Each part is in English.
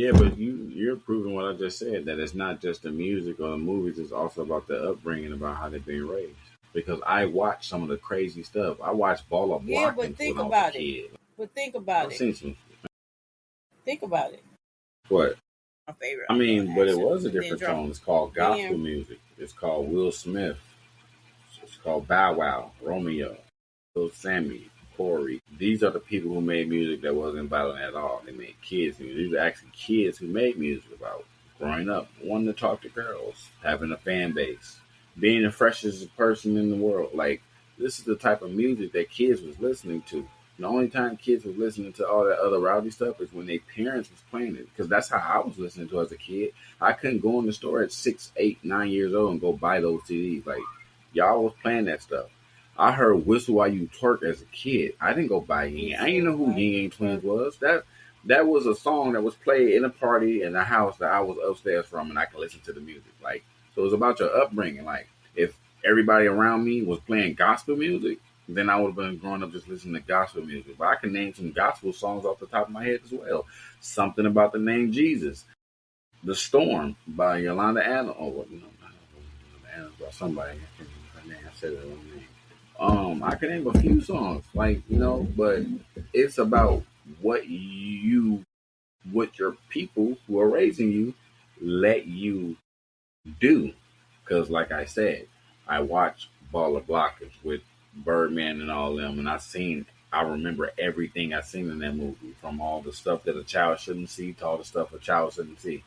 Yeah, but you're proving what I just said, that it's not just the music or the movies, it's also about the upbringing, about how they're being raised. Because I watched some of the crazy stuff. I watched Ball of Yeah, but Blockings when think I was a about it. kid. But think I've about it. seen some Think about it. what? My favorite I mean, but it actually. was a And then different drum. tone. It's called gospel Then music. It's called Will Smith. It's called Bow Wow, Romeo, Lil Sammy, Corey. These are the people who made music that wasn't violent at all. They made kids music. These are actually kids who made music about growing up, wanting to talk to girls, having a fan base, being the freshest person in the world. Like, this is the type of music that kids was listening to. The only time kids was listening to all that other rowdy stuff is when their parents was playing it. Because that's how I was listening to as a kid. I couldn't go in the store at 6, 8, 9 years old and go buy those CDs. Like, y'all was playing that stuff. I heard "Whistle While You Twerk" as a kid. I didn't go buy Ying. I didn't know who Ying Yang Twins was. That was a song that was played in a party in a house that I was upstairs from, and I could listen to the music. Like, so it was about your upbringing. Like, if everybody around me was playing gospel music, then I would have been growing up just listening to gospel music. But I can name some gospel songs off the top of my head as well. Something about the name Jesus, "The Storm" by Yolanda Adams. Oh, well, not Yolanda Adams, by somebody. I can't remember her name. I said her own name. I can name a few songs, like, but it's about what your people who are raising you let you do. Because, like I said, I watched Ball of Blockers with Birdman and all them, and I remember everything I seen in that movie, from all the stuff that a child shouldn't see to all the stuff a child shouldn't see.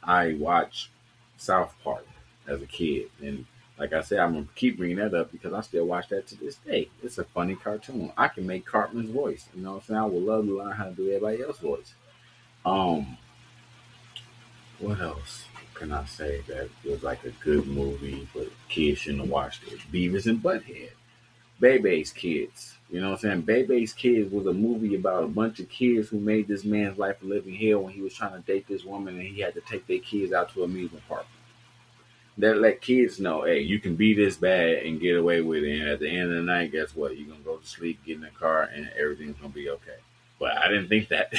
I watched South Park as a kid, and like I said, I'm gonna keep bringing that up because I still watch that to this day. It's a funny cartoon. I can make Cartman's voice. You know what I'm saying? I would love to learn how to do everybody else's voice. Um, what else can I say that was like a good movie, but kids shouldn't have watched it? Beavis and Butthead. Bebe's Kids. You know what I'm saying? Bebe's Kids was a movie about a bunch of kids who made this man's life a living hell when he was trying to date this woman, and he had to take their kids out to an amusement park. That let kids know, hey, you can be this bad and get away with it. And at the end of the night, guess what? You're gonna go to sleep, get in the car, and everything's gonna be okay. But I didn't think that.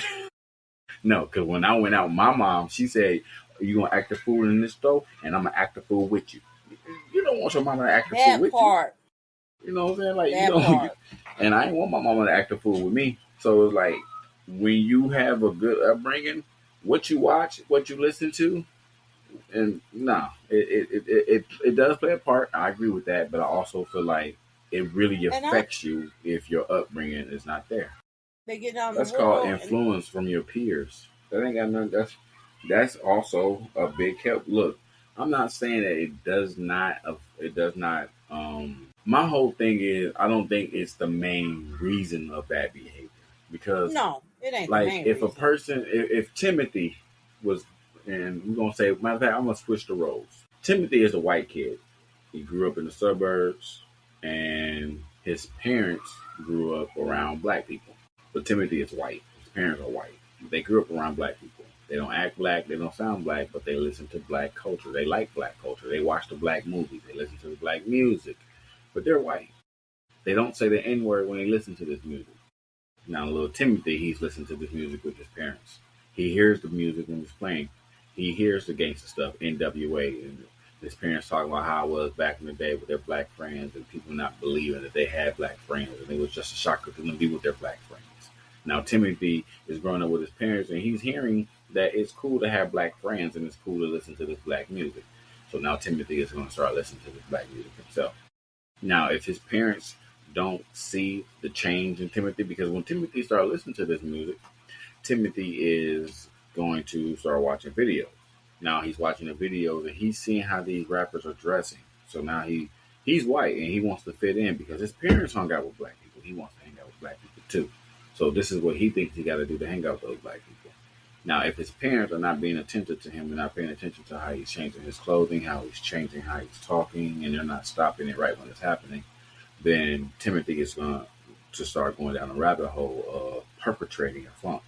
No, because when I went out, my mom, she said, "You gonna act a fool in this store, and I'm gonna act a fool with you." You don't want your mama to act a fool that with you. part. You know what I'm saying? Like, you That don't. part. And I ain't want my mama to act a fool with me. So it's like, when you have a good upbringing, what you watch, what you listen to, and no, it does play a part. I agree with that, but I also feel like it really And I affects you if your upbringing is not there. they get out in the That's called world and influence from your peers. That ain't got nothing. That's also a big help. Look, I'm not saying that it does not. It does not. My whole thing is, I don't think it's the main reason of bad behavior, because, no, it ain't the like, main if a reason. person, if Timothy was, and we're gonna say, matter of fact, I'm gonna switch the roles. Timothy is a white kid. He grew up in the suburbs, and his parents grew up around black people. But Timothy is white. His parents are white. They grew up around black people. They don't act black. They don't sound black, but they listen to black culture. They like black culture. They watch the black movies. They listen to the black music. But they're white. They don't say the N word when they listen to this music. Now, little Timothy, he's listening to this music with his parents. He hears the music when it's playing. He hears the gangster stuff, NWA, and his parents talk about how it was back in the day with their black friends, and people not believing that they had black friends, and it was just a shocker to them to be with their black friends. Now, Timothy is growing up with his parents, and he's hearing that it's cool to have black friends, and it's cool to listen to this black music. So now Timothy is going to start listening to this black music himself. Now, if his parents don't see the change in Timothy, because when Timothy started listening to this music, Timothy is going to start watching videos. Now he's watching the videos and he's seeing how these rappers are dressing. So now he's white and he wants to fit in because his parents hung out with black people. He wants to hang out with black people too. So this is what he thinks he got to do to hang out with those black people. Now, if his parents are not being attentive to him, they're not paying attention to how he's changing his clothing, how he's changing, how he's talking, and they're not stopping it right when it's happening, then Timothy is going to start going down a rabbit hole of perpetrating a funk.